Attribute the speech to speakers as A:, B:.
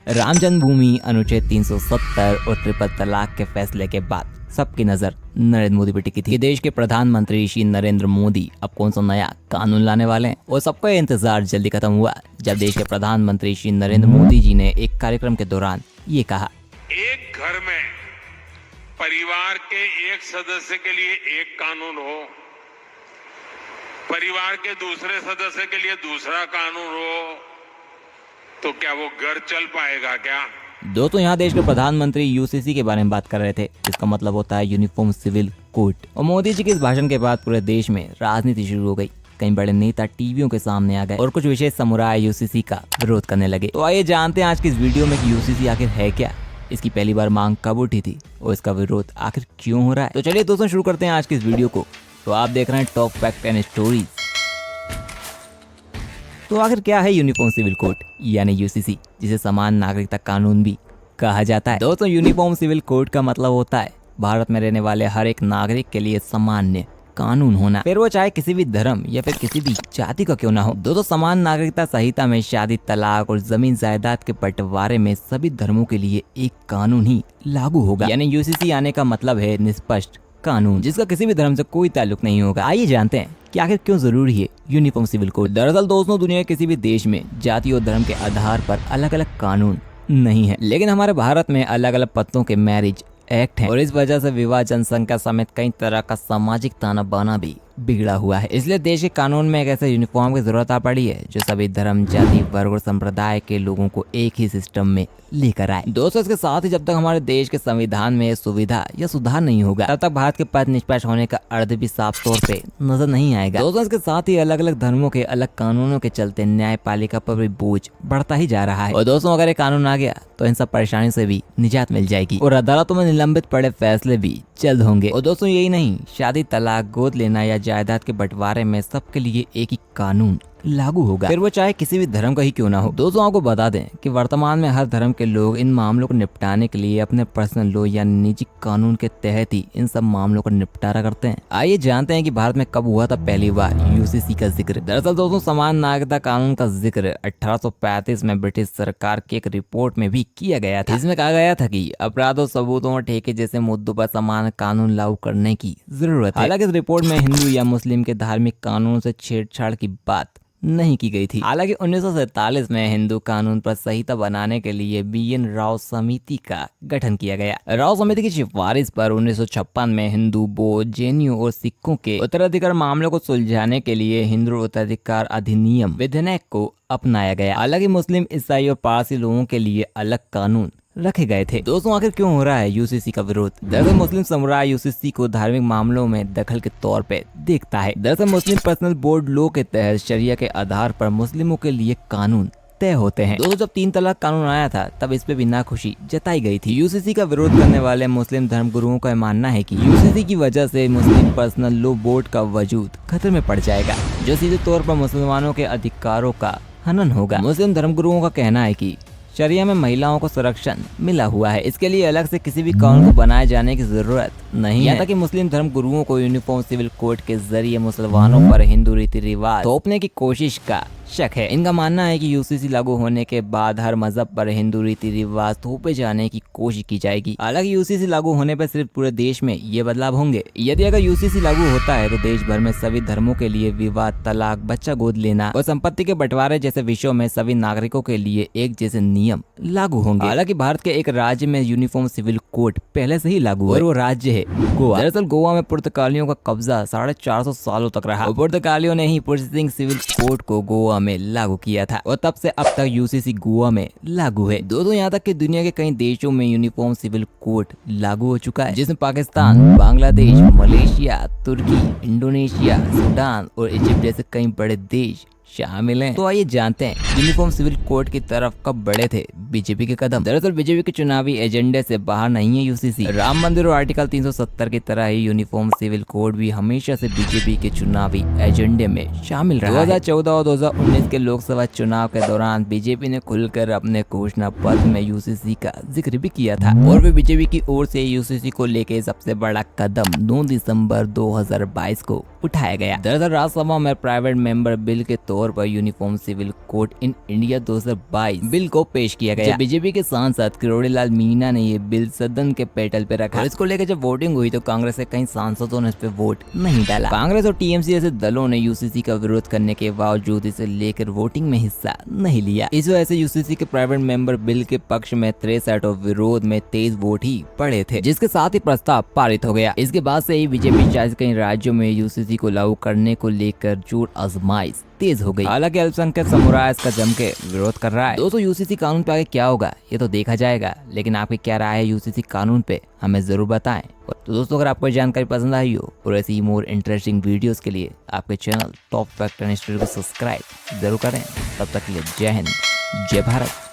A: राम जन्मभूमि अनुच्छेद 370 और ट्रिपल तलाक के फैसले के बाद सबकी नजर नरेंद्र मोदी पर टिकी थी कि देश के प्रधानमंत्री श्री नरेंद्र मोदी अब कौन सा नया कानून लाने वाले हैं। और सबका ये इंतजार जल्दी खत्म हुआ जब देश के प्रधानमंत्री श्री नरेंद्र मोदी जी ने एक कार्यक्रम के दौरान ये कहा,
B: एक घर में परिवार के एक सदस्य के लिए एक कानून हो, परिवार के दूसरे सदस्य के लिए दूसरा कानून हो, तो क्या वो घर चल पाएगा क्या?
A: दोस्तों यहाँ देश के प्रधानमंत्री यूसीसी के बारे में बात कर रहे थे, जिसका मतलब होता है यूनिफॉर्म सिविल कोड। और मोदी जी के इस भाषण के बाद पूरे देश में राजनीति शुरू हो गई। कई बड़े नेता टीवियों के सामने आ गए और कुछ विशेष समुराय यूसीसी का विरोध करने लगे। तो आइए जानते हैं आज की इस वीडियो में कि यूसीसी आखिर है क्या, इसकी पहली बार मांग कब उठी थी और इसका विरोध आखिर क्यों हो रहा है। तो चलिए दोस्तों शुरू करते हैं आज की इस वीडियो को। तो आप देख रहे हैं टॉप फैक्ट एंड स्टोरीज। तो आखिर क्या है यूनिफॉर्म सिविल कोड यानी यूसीसी, जिसे समान नागरिकता कानून भी कहा जाता है। दोस्तों यूनिफॉर्म सिविल कोड का मतलब होता है भारत में रहने वाले हर एक नागरिक के लिए सामान्य कानून होना, फिर वो चाहे किसी भी धर्म या फिर किसी भी जाति का क्यों ना हो। दोस्तों समान नागरिकता संहिता में शादी, तलाक और जमीन जायदाद के बंटवारे में सभी धर्मों के लिए एक कानून ही लागू होगा। यानी यूसीसी आने का मतलब है निष्पक्ष कानून, जिसका किसी भी धर्म से कोई ताल्लुक नहीं होगा। आइए जानते हैं कि आखिर क्यों जरूरी है यूनिफॉर्म सिविल कोड। दरअसल दोस्तों दुनिया के किसी भी देश में जाति और धर्म के आधार पर अलग अलग कानून नहीं है, लेकिन हमारे भारत में अलग अलग पत्तों के मैरिज एक्ट है और इस वजह से विवाह, जनसंख्या समेत कई तरह का सामाजिक ताना बाना भी बिगड़ा हुआ है। इसलिए देश के कानून में एक ऐसे यूनिफॉर्म की जरूरत आ पड़ी है जो सभी धर्म, जाति, वर्ग और संप्रदाय के लोगों को एक ही सिस्टम में लेकर आए। दोस्तों इसके साथ ही जब तक हमारे देश के संविधान में सुविधा या सुधार नहीं होगा तब तक भारत के पथ निष्पक्ष होने का अर्थ भी साफ तौर पे नजर नहीं आएगा। दोस्तों इसके साथ ही अलग अलग धर्मों के अलग कानूनों के चलते न्यायपालिका पर भी बोझ बढ़ता ही जा रहा है। और दोस्तों अगर ये कानून आ गया तो इन सब परेशानी से भी निजात मिल जाएगी और अदालतों में निलंबित पड़े फैसले भी जल्द होंगे। और दोस्तों यही नहीं, शादी, तलाक, गोद लेना या जायदाद के बंटवारे में सबके लिए एक ही कानून लागू होगा, फिर वो चाहे किसी भी धर्म का ही क्यों ना हो। दोस्तों आपको बता दें कि वर्तमान में हर धर्म के लोग इन मामलों को निपटाने के लिए अपने पर्सनल लॉ या निजी कानून के तहत ही इन सब मामलों का निपटारा करते हैं। आइए जानते हैं कि भारत में कब हुआ था पहली बार यूसीसी का जिक्र। दरअसल दोस्तों समान नागरिकता कानून का जिक्र 1835 में ब्रिटिश सरकार की एक रिपोर्ट में भी किया गया था। इसमें कहा गया था कि अपराधों, सबूतों और ठेके जैसे मुद्दों पर समान कानून लागू करने की जरूरत है। हालांकि इस रिपोर्ट में हिंदू या मुस्लिम के धार्मिक कानून से छेड़छाड़ की बात नहीं की गई थी। हालांकि 1947 में हिंदू कानून पर संहिता बनाने के लिए BN राव समिति का गठन किया गया। राव समिति की सिफारिश पर 1956 में हिंदू, बौद्ध, जैनियों और सिखों के उत्तराधिकार मामलों को सुलझाने के लिए हिंदू उत्तराधिकार अधिनियम विधेयक को अपनाया गया। हालांकि मुस्लिम, ईसाई और पारसी लोगों के लिए अलग कानून रखे गए थे। दोस्तों आखिर क्यों हो रहा है यूसीसी का विरोध? दरअसल मुस्लिम समुदाय यूसीसी को धार्मिक मामलों में दखल के तौर पे देखता है। दरअसल मुस्लिम पर्सनल बोर्ड लॉ के तहत शरिया के आधार पर मुस्लिमों के लिए कानून तय होते हैं। दोस्तों जब 3 तलाक कानून आया था तब इस पे भी नाखुशी जताई गई थी। यूसीसी का विरोध करने वाले मुस्लिम धर्म गुरुओं का मानना है कि यूसीसी की वजह से मुस्लिम पर्सनल लॉ बोर्ड का वजूद खतरे में पड़ जाएगा, जो सीधे तौर पर मुसलमानों के अधिकारों का हनन होगा। मुस्लिम धर्म गुरुओं का कहना है कि शरिया में महिलाओं को संरक्षण मिला हुआ है, इसके लिए अलग से किसी भी कानून को बनाए जाने की जरूरत नहीं है। यहाँ तक कि मुस्लिम धर्म गुरुओं को यूनिफॉर्म सिविल कोड के जरिए मुसलमानों पर हिंदू रीति रिवाज थोपने की कोशिश का शक है। इनका मानना है कि यूसीसी लागू होने के बाद हर मजहब पर हिंदू रीति रिवाज थोपे जाने की कोशिश की जाएगी। हालांकि यूसीसी लागू होने पर सिर्फ पूरे देश में ये बदलाव होंगे। यदि अगर यूसीसी लागू होता है तो देश भर में सभी धर्मों के लिए विवाह, तलाक, बच्चा गोद लेना और संपत्ति के बंटवारे जैसे विषयों में सभी नागरिकों के लिए एक जैसे नियम लागू होंगे। हालांकि भारत के एक राज्य में यूनिफॉर्म सिविल कोड पहले से ही लागू है और वो राज्य है गोवा। दरअसल गोवा में पुर्तगालियों का कब्जा 450 सालों तक रहा। पुर्तगालियों ने ही पुर्तगाली सिविल कोड को गोवा में लागू किया था और तब से अब तक यूसीसी गोवा में लागू है। दोस्तों यहाँ तक कि दुनिया के कई देशों में यूनिफॉर्म सिविल कोड लागू हो चुका है, जिसमें पाकिस्तान, बांग्लादेश, मलेशिया, तुर्की, इंडोनेशिया, सूडान और इजिप्ट जैसे कई बड़े देश शामिल हैं। तो आइए जानते हैं यूनिफॉर्म सिविल कोड की तरफ कब बढ़े थे बीजेपी के कदम। दरअसल बीजेपी के चुनावी एजेंडे से बाहर नहीं है यूसीसी। राम मंदिर और आर्टिकल 370 की तरह ही यूनिफॉर्म सिविल कोड भी हमेशा से बीजेपी के चुनावी एजेंडे में शामिल रहा। 2014 और 2019 के लोकसभा चुनाव के दौरान बीजेपी ने खुलकर अपने घोषणा पत्र में यूसीसी का जिक्र भी किया था और वे बीजेपी की ओर से यूसीसी को लेकर सबसे बड़ा कदम 9 दिसंबर 2022 को उठाया गया। दरअसल राज्यसभा में प्राइवेट मेंबर बिल के तौर तौर पर uniform civil code in India 2022 bill को पेश किया गया। बीजेपी के सांसद किरोड़ीलाल मीणा ने ये बिल सदन के पेटल पे रखा। इसको लेकर जब वोटिंग हुई तो कांग्रेस के कई सांसदों ने इस पे वोट नहीं डाला। कांग्रेस और टीएमसी जैसे दलों ने यूसीसी का विरोध करने के बावजूद इसे लेकर वोटिंग में हिस्सा नहीं लिया। इस वजह से यूसीसी के प्राइवेट मेंबर बिल के पक्ष में 63 और विरोध में 23 वोट ही पड़े थे, जिसके साथ ही प्रस्ताव पारित हो गया। इसके बाद से ही बीजेपी शासित कई राज्यों में यूसीसी को लागू करने को लेकर जोर आजमाइश तेज हो गई। हालांकि अल्पसंख्यक समुदाय इसका जम के विरोध कर रहा है। दोस्तों यूसीसी कानून पे आगे क्या होगा ये तो देखा जाएगा, लेकिन आपकी क्या राय है यूसीसी कानून पे हमें जरूर बताएं। तो दोस्तों अगर आपको जानकारी पसंद आई हो और ऐसी मोर इंटरेस्टिंग वीडियोस के लिए आपके चैनल टॉप फैक्ट को सब्सक्राइब जरूर करें। तब तक के लिए जय हिंद, जय भारत।